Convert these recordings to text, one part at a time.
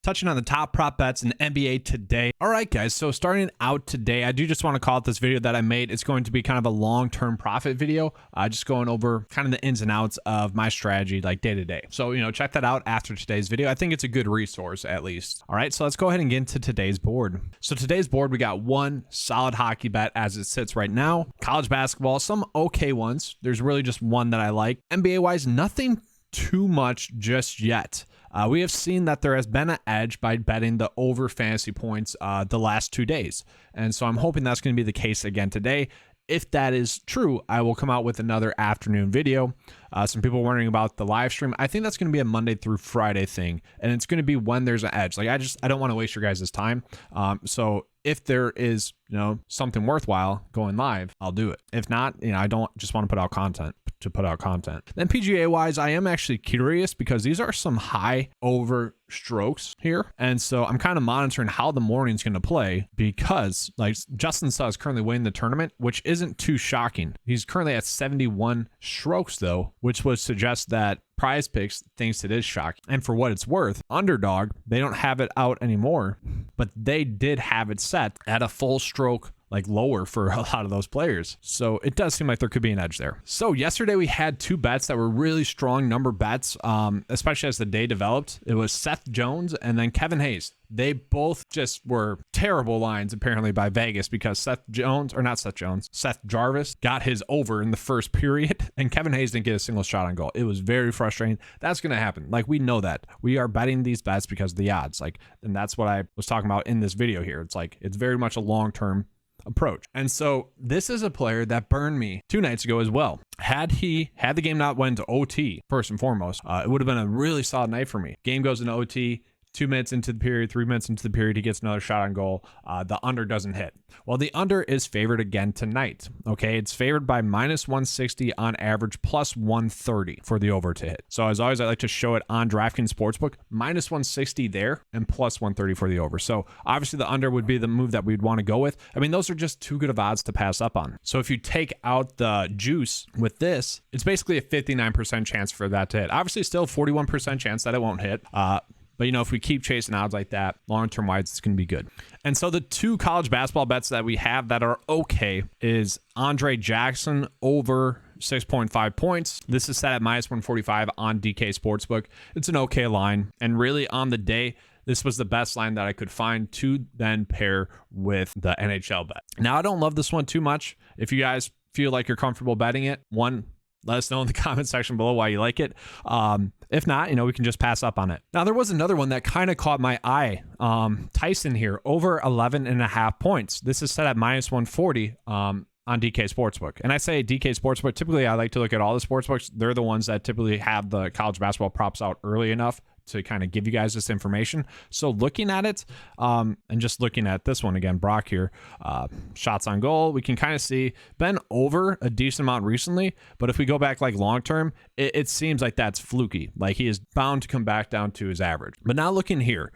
touching on the top prop bets in the NBA today. All right, guys, so starting out today, I do just want to call out this video that I made. It's going to be kind of a long-term profit video, just going over kind of the ins and outs of my strategy like day to day. So, check that out after today's video. I think it's a good resource at least. All right, so let's go ahead and get into today's board. So today's board, we got one solid hockey bet as it sits right now. College basketball, some okay ones. There's really just one that I like. NBA-wise, nothing too much just yet. We have seen that there has been an edge by betting the over fantasy points the last 2 days. And so I'm hoping that's going to be the case again today. If that is true, I will come out with another afternoon video. Some people wondering about the live stream. I think that's going to be a Monday through Friday thing. And it's going to be when there's an edge. Like I don't want to waste your guys' time. So if there is, something worthwhile going live, I'll do it. If not, I don't just want to put out content to put out content. Then PGA wise, I am actually curious because these are some high over strokes here. And so I'm kind of monitoring how the morning's going to play because like Justin Suh is currently winning the tournament, which isn't too shocking. He's currently at 71 strokes though, which would suggest that PrizePicks thinks it is shocking. And for what it's worth, Underdog, they don't have it out anymore, but they did have it set at a full stroke like lower for a lot of those players. So it does seem like there could be an edge there. So yesterday we had two bets that were really strong number bets, especially as the day developed. It was Seth Jones and then Kevin Hayes. They both just were terrible lines apparently by Vegas because Seth Jarvis got his over in the first period and Kevin Hayes didn't get a single shot on goal. It was very frustrating. That's going to happen. Like we know that. We are betting these bets because of the odds. And that's what I was talking about in this video here. It's very much a long-term approach. And so this is a player that burned me 2 nights ago as well. Had the game not went to OT, first and foremost, it would have been a really solid night for me. Game goes into OT, 2 minutes into the period, 3 minutes into the period, he gets another shot on goal. The under doesn't hit. Well, the under is favored again tonight. Okay, it's favored by -160 on average, +130 for the over to hit. So as always, I like to show it on DraftKings Sportsbook, -160 there and +130 for the over. So obviously the under would be the move that we'd want to go with. I mean, those are just too good of odds to pass up on. So if you take out the juice with this, it's basically a 59% chance for that to hit. Obviously still 41% chance that it won't hit. But, if we keep chasing odds like that, long-term wise, it's going to be good. And so the two college basketball bets that we have that are okay is Andre Jackson over 6.5 points. This is set at -145 on DK Sportsbook. It's an okay line. And really on the day, this was the best line that I could find to then pair with the NHL bet. Now, I don't love this one too much. If you guys feel like you're comfortable betting it, let us know in the comment section below why you like it. If not, we can just pass up on it. Now, there was another one that kind of caught my eye. Tyson here, over 11.5 points. This is set at -140 on DK Sportsbook. And I say DK Sportsbook, typically I like to look at all the sportsbooks. They're the ones that typically have the college basketball props out early enough to kind of give you guys this information. So looking at it, and just looking at this one again, Brock here, shots on goal, we can kind of see been over a decent amount recently, but if we go back like long term, it seems like that's fluky. Like he is bound to come back down to his average. But now looking here,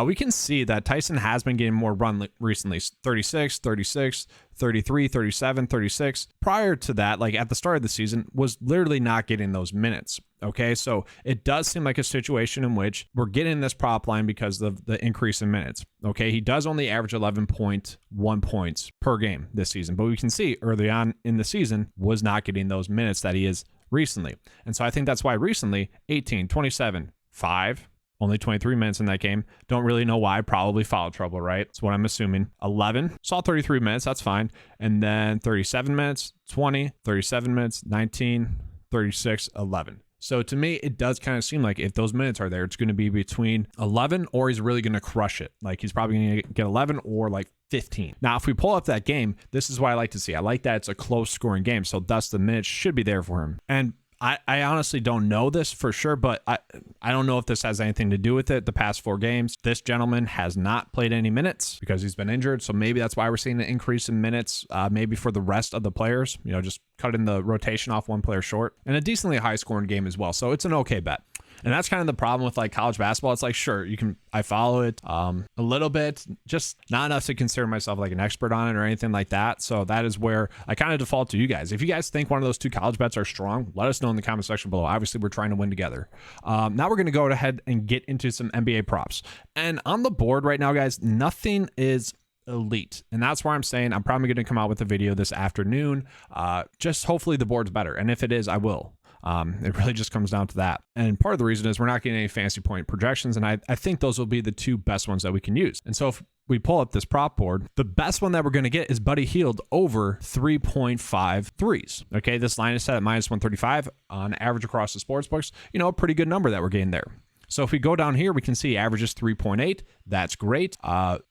we can see that Tyson has been getting more run recently, 36, 36, 33, 37, 36. Prior to that, like at the start of the season, was literally not getting those minutes. Okay, so it does seem like a situation in which we're getting this prop line because of the increase in minutes. Okay, he does only average 11.1 points per game this season, but we can see early on in the season was not getting those minutes that he is recently. And so I think that's why recently 18, 27, 5, only 23 minutes in that game. Don't really know why. Probably foul trouble, right? That's what I'm assuming. 11, saw 33 minutes. That's fine. And then 37 minutes, 20, 37 minutes, 19, 36, 11. So to me, it does kind of seem like if those minutes are there, it's going to be between 11 or he's really going to crush it. Like he's probably going to get 11 or like 15. Now, if we pull up that game, this is what I like to see. I like that it's a close scoring game. So thus the minutes should be there for him. And I honestly don't know this for sure, but I don't know if this has anything to do with it. The past 4 games, this gentleman has not played any minutes because he's been injured. So maybe that's why we're seeing an increase in minutes, maybe for the rest of the players, just cutting the rotation off one player short, and a decently high scoring game as well. So it's an okay bet. And that's kind of the problem with like college basketball. It's like, sure, I follow it a little bit, just not enough to consider myself like an expert on it or anything like that. So that is where I kind of default to you guys. If you guys think one of those two college bets are strong, let us know in the comment section below. Obviously, we're trying to win together. Now we're going to go ahead and get into some NBA props. And on the board right now, guys, nothing is elite, and that's why I'm saying I'm probably going to come out with a video this afternoon. Just hopefully the board's better, and if it is, I will. It really just comes down to that. And part of the reason is we're not getting any fancy point projections, and I think those will be the two best ones that we can use. And so if we pull up this prop board, the best one that we're going to get is Buddy Hield over 3.5 threes. Okay, this line is set at -135 on average across the sports books. You know, a pretty good number that we're getting there. So if we go down here, we can see averages 3.8. That's great.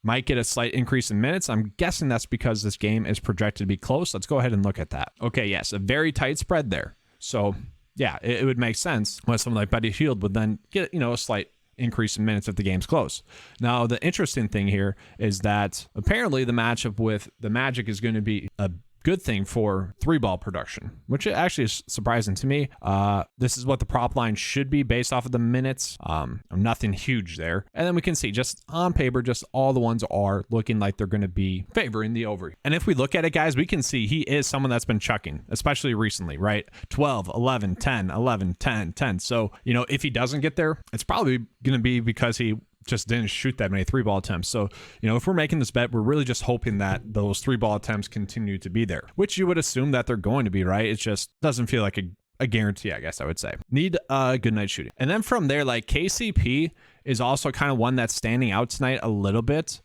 Might get a slight increase in minutes. I'm guessing that's because this game is projected to be close. Let's go ahead and look at that. Okay, yes, a very tight spread there. So yeah, it would make sense when someone like Buddy Hield would then get, you know, a slight increase in minutes if the game's close. Now, the interesting thing here is that apparently the matchup with the Magic is going to be a good thing for three ball production, which actually is surprising to me. This is what the prop line should be based off of the minutes. Nothing huge there. And then we can see just on paper, just all the ones are looking like they're going to be favoring the over. And if we look at it, guys, we can see he is someone that's been chucking, especially recently, right? 12, 11, 10, 11, 10, 10. So, you know, if he doesn't get there, it's probably going to be because he just didn't shoot that many three ball attempts. So, you know, if we're making this bet, we're really just hoping that those three ball attempts continue to be there, which you would assume that they're going to be, right? It just doesn't feel like a guarantee, I guess I would say. Need a good night shooting. And then from there, like KCP is also kind of one that's standing out tonight a little bit.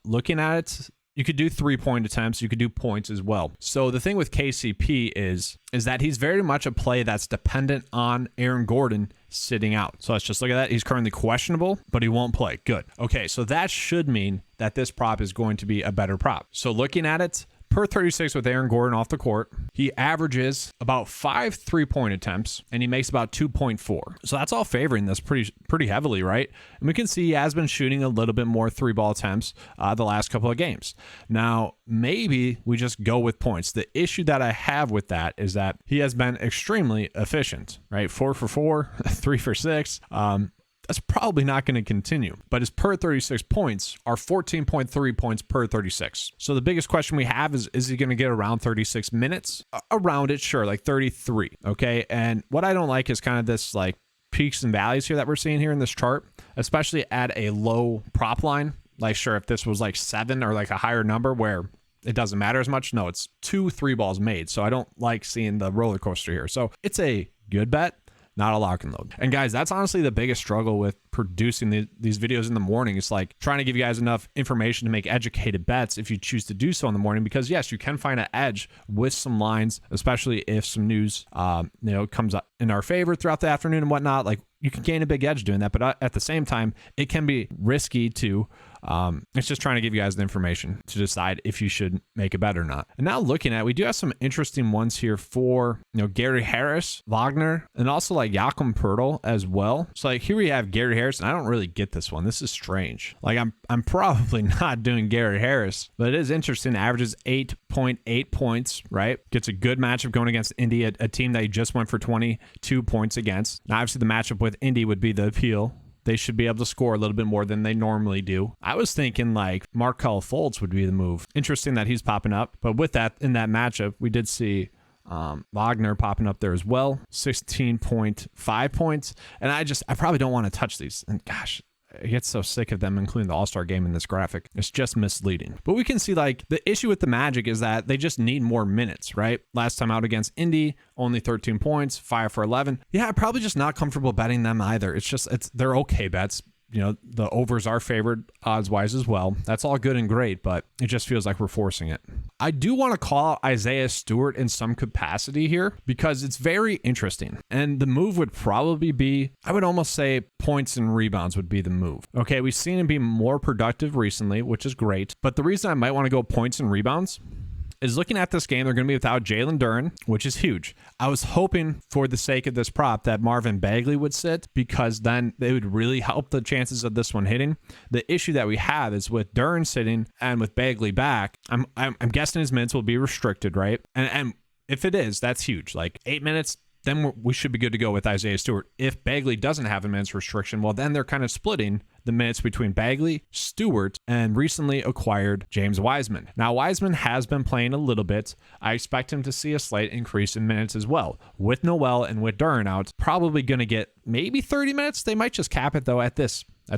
Looking at it, you could do 3-point attempts. You could do points as well. So the thing with KCP is that he's very much a play that's dependent on Aaron Gordon sitting out. So let's just look at that. He's currently questionable, but he won't play. Good. Okay, so that should mean that this prop is going to be a better prop. So looking at it, per 36 with Aaron Gordon off the court, he averages about 5 3-point attempts, and he makes about 2.4. So that's all favoring this pretty heavily, right? And we can see he has been shooting a little bit more three ball attempts the last couple of games. Now, maybe we just go with points. The issue that I have with that is that he has been extremely efficient, right? 4 for 4, 3 for 6. That's probably not going to continue. But his per 36 points are 14.3 points per 36. So the biggest question we have is he going to get around 36 minutes? Around it, sure, like 33. Okay. And what I don't like is kind of this like peaks and valleys here that we're seeing here in this chart, especially at a low prop line. Like, sure, if this was like 7 or like a higher number where it doesn't matter as much. No, it's 2 3 balls made. So I don't like seeing the roller coaster here. So it's a good bet, not a lock and load. And guys, that's honestly the biggest struggle with producing these videos in the morning. It's like trying to give you guys enough information to make educated bets if you choose to do so in the morning, because yes, you can find an edge with some lines, especially if some news, comes up in our favor throughout the afternoon and whatnot. Like, you can gain a big edge doing that, but at the same time, it can be risky too. It's just trying to give you guys the information to decide if you should make a bet or not. And now looking at, we do have some interesting ones here for, Gary Harris, Wagner, and also like Jakob Poeltl as well. So like here we have Gary Harris, and I don't really get this one. This is strange. Like I'm probably not doing Gary Harris, but it is interesting. Averages 8.8 points, right? Gets a good matchup going against Indy, a team that he just went for 22 points against. Now, obviously the matchup with Indy would be the appeal. They should be able to score a little bit more than they normally do. I was thinking like Markelle Fultz would be the move. Interesting that he's popping up. But with that, in that matchup, we did see Wagner popping up there as well. 16.5 points. And I probably don't want to touch these. And gosh, I get so sick of them including the All-Star game in this graphic. It's just misleading. But we can see like the issue with the Magic is that they just need more minutes, right? Last time out against Indy, only 13 points, 5 for 11. Yeah, I'm probably just not comfortable betting them either. They're okay bets. The overs are favored odds-wise as well. That's all good and great, but it just feels like we're forcing it. I do want to call out Isaiah Stewart in some capacity here because it's very interesting. And the move would probably be, I would almost say points and rebounds would be the move. Okay, we've seen him be more productive recently, which is great. But the reason I might want to go points and rebounds is looking at this game, they're going to be without Jalen Duren, which is huge. I was hoping for the sake of this prop that Marvin Bagley would sit because then they would really help the chances of this one hitting. The issue that we have is with Duren sitting and with Bagley back, I'm guessing his minutes will be restricted, right? And if it is, that's huge. Like 8 minutes, then we should be good to go with Isaiah Stewart. If Bagley doesn't have a minutes restriction, well, then they're kind of splitting the minutes between Bagley, Stewart, and recently acquired James Wiseman. Now, Wiseman has been playing a little bit. I expect him to see a slight increase in minutes as well. With Noel and with Duren out, probably going to get maybe 30 minutes. They might just cap it, though, at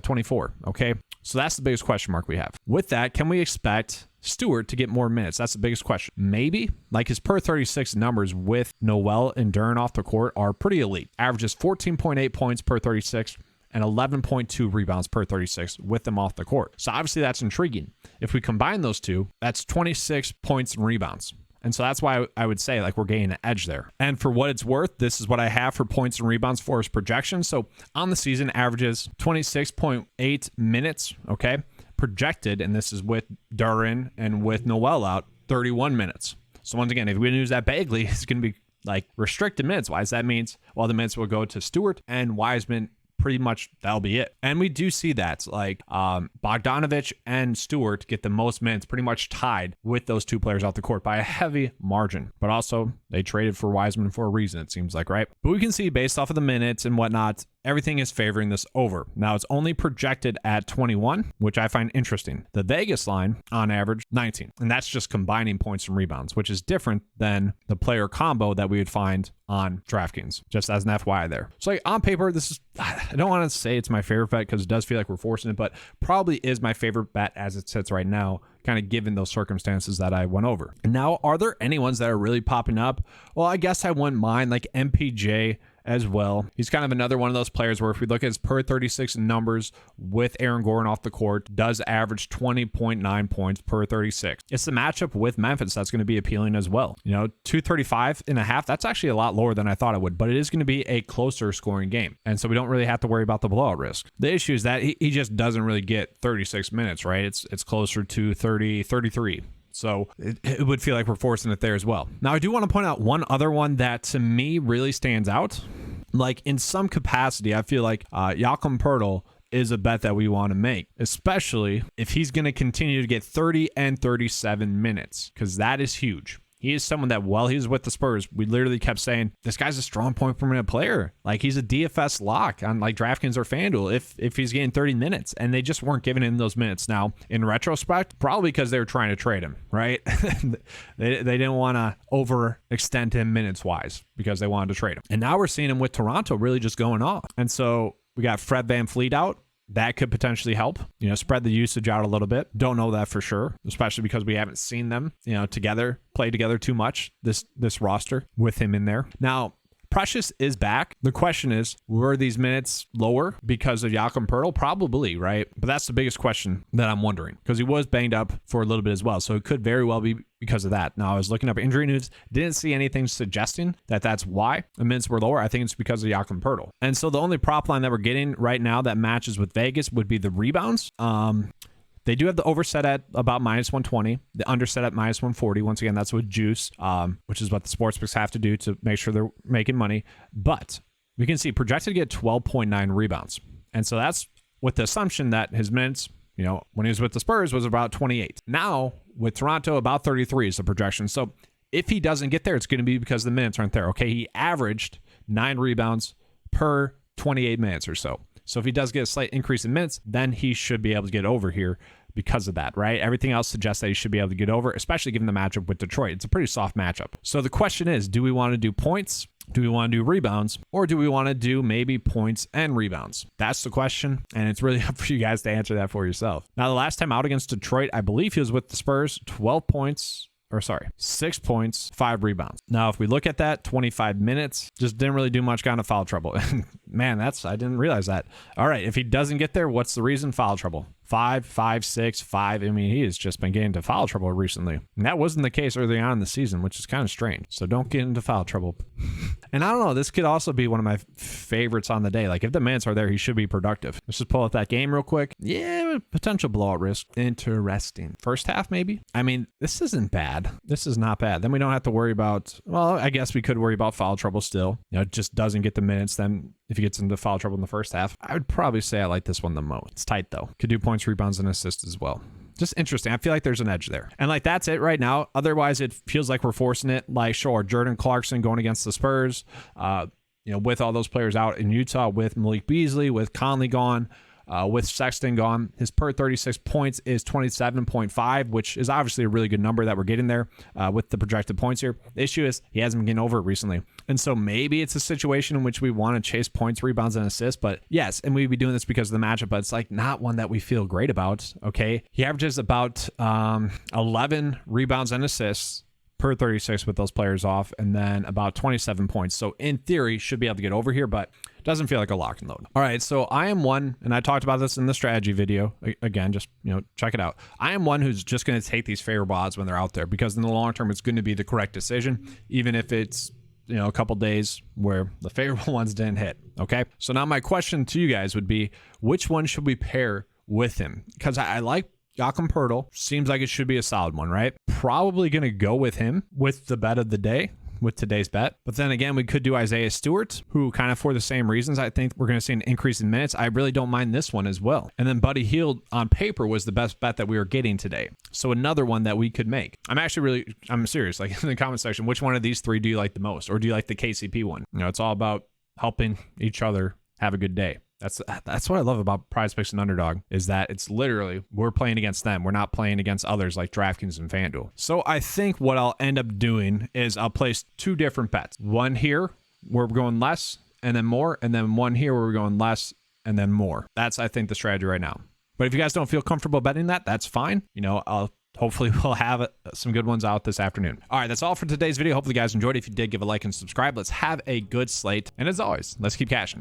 24, okay? So that's the biggest question mark we have. With that, can we expect Stewart to get more minutes? That's the biggest question. Maybe. Like his per 36 numbers with Noel and Duren off the court are pretty elite. Averages 14.8 points per 36 and 11.2 rebounds per 36 with them off the court. So obviously that's intriguing. If we combine those two, that's 26 points and rebounds. And so that's why I would say like we're gaining an edge there. And for what it's worth, this is what I have for points and rebounds for his projection. So on the season, averages 26.8 minutes, okay? Projected, and this is with Duren and with Noel out, 31 minutes. So once again, if we use that Bagley, it's going to be like restricted minutes wise. That means, well, the minutes will go to Stewart and Wiseman. Pretty much that'll be it. And we do see that like Bogdanovich and Stewart get the most minutes, pretty much tied with those two players off the court by a heavy margin. But also they traded for Wiseman for a reason, it seems like, right? But we can see based off of the minutes and whatnot, everything is favoring this over. Now it's only projected at 21, which I find interesting. The Vegas line on average 19, and that's just combining points and rebounds, which is different than the player combo that we would find on DraftKings, just as an FYI there. So like on paper, this is, I don't want to say it's my favorite bet because it does feel like we're forcing it, but probably is my favorite bet as it sits right now, kind of given those circumstances that I went over. And now, are there any ones that are really popping up? Well, I guess I wouldn't mind like MPJ as well. He's kind of another one of those players where if we look at his per 36 numbers with Aaron Gordon off the court, does average 20.9 points per 36. It's the matchup with Memphis that's going to be appealing as well. You know, 235.5, that's actually a lot lower than I thought it would, but it is going to be a closer scoring game. And so we don't really have to worry about the blowout risk. The issue is that he just doesn't really get 36 minutes, right? It's closer to 30, 33. So it would feel like we're forcing it there as well. Now, I do want to point out one other one that to me really stands out. Like in some capacity, I feel like Jakob Poeltl is a bet that we want to make, especially if he's going to continue to get 30 and 37 minutes, because that is huge. He is someone that while he was with the Spurs, we literally kept saying, this guy's a strong point per minute player. Like he's a DFS lock on like DraftKings or FanDuel if he's getting 30 minutes, and they just weren't giving him those minutes. Now, in retrospect, probably because they were trying to trade him, right? they didn't want to overextend him minutes wise because they wanted to trade him. And now we're seeing him with Toronto really just going off. And so we got Fred VanVleet out. That could potentially help, you know, spread the usage out a little bit. Don't know that for sure, especially because we haven't seen them, you know, play together too much, this roster with him in there. Now, Precious is back. The question is, were these minutes lower because of Jakob Poeltl? Probably, right? But that's the biggest question that I'm wondering, because he was banged up for a little bit as well. So it could very well be because of that. Now, I was looking up injury news, didn't see anything suggesting that that's why the minutes were lower. I think it's because of Jakob Poeltl. And so the only prop line that we're getting right now that matches with Vegas would be the rebounds. They do have the over set at about minus 120, the under set at minus 140. Once again, that's with juice, which is what the sportsbooks have to do to make sure they're making money. But we can see projected to get 12.9 rebounds. And so that's with the assumption that his minutes, you know, when he was with the Spurs was about 28. Now with Toronto, about 33 is the projection. So if he doesn't get there, it's going to be because the minutes aren't there. Okay, he averaged 9 rebounds per 28 minutes or so. So if he does get a slight increase in minutes, then he should be able to get over here because of that, right? Everything else suggests that he should be able to get over, especially given the matchup with Detroit. It's a pretty soft matchup. So the question is, do we want to do points? Do we want to do rebounds? Or do we want to do maybe points and rebounds? That's the question, and it's really up for you guys to answer that for yourself. Now, the last time out against Detroit, I believe he was with the Spurs, 6 points, 5 rebounds. Now, if we look at that, 25 minutes, just didn't really do much, got into foul trouble. Man, I didn't realize that. All right, if he doesn't get there, what's the reason? Foul trouble. 5, 6, 5. I mean, he has just been getting into foul trouble recently. And that wasn't the case early on in the season, which is kind of strange. So don't get into foul trouble. And I don't know, this could also be one of my favorites on the day. Like if the minutes are there, he should be productive. Let's just pull up that game real quick. Yeah, potential blowout risk. Interesting. First half, maybe? I mean, this isn't bad. This is not bad. Then we don't have to worry about, well, I guess we could worry about foul trouble still. You know, it just doesn't get the minutes. Then if he gets into foul trouble in the first half, I would probably say I like this one the most. It's tight though. Could do points, rebounds, and assists as well. Just interesting. I feel like there's an edge there. And like, that's it right now. Otherwise, it feels like we're forcing it. Like, sure, Jordan Clarkson going against the Spurs, with all those players out in Utah, with Malik Beasley, with Conley gone, with Sexton gone, his per 36 points is 27.5, which is obviously a really good number that we're getting there with the projected points here. The issue is he hasn't been getting over it recently. And so maybe it's a situation in which we want to chase points, rebounds, and assists. But yes, and we'd be doing this because of the matchup, but it's like not one that we feel great about. Okay. He averages about 11 rebounds and assists per 36 with those players off, and then about 27 points. So in theory, should be able to get over here, but doesn't feel like a lock and load. All right, so I am one, and I talked about this in the strategy video. Again, just check it out. I am one who's just going to take these favorable odds when they're out there, because in the long term, it's going to be the correct decision, even if it's a couple days where the favorable ones didn't hit. Okay, so now my question to you guys would be, which one should we pair with him? Because I like Jakob Poeltl. Seems like it should be a solid one, right? Probably going to go with him with the bet of the day, with today's bet. But then again, we could do Isaiah Stewart, who kind of for the same reasons, I think we're going to see an increase in minutes. I really don't mind this one as well. And then Buddy Hield on paper was the best bet that we were getting today. So another one that we could make. I'm serious. Like, in the comment section, which one of these three do you like the most? Or do you like the KCP one? It's all about helping each other have a good day. That's what I love about PrizePicks and Underdog, is that it's literally we're playing against them. We're not playing against others like DraftKings and FanDuel. So I think what I'll end up doing is I'll place two different bets. One here where we're going less and then more, and then one here where we're going less and then more. That's, I think, the strategy right now. But if you guys don't feel comfortable betting that, that's fine. Hopefully we'll have some good ones out this afternoon. All right, that's all for today's video. Hopefully you guys enjoyed. If you did, give a like and subscribe. Let's have a good slate. And as always, let's keep cashing.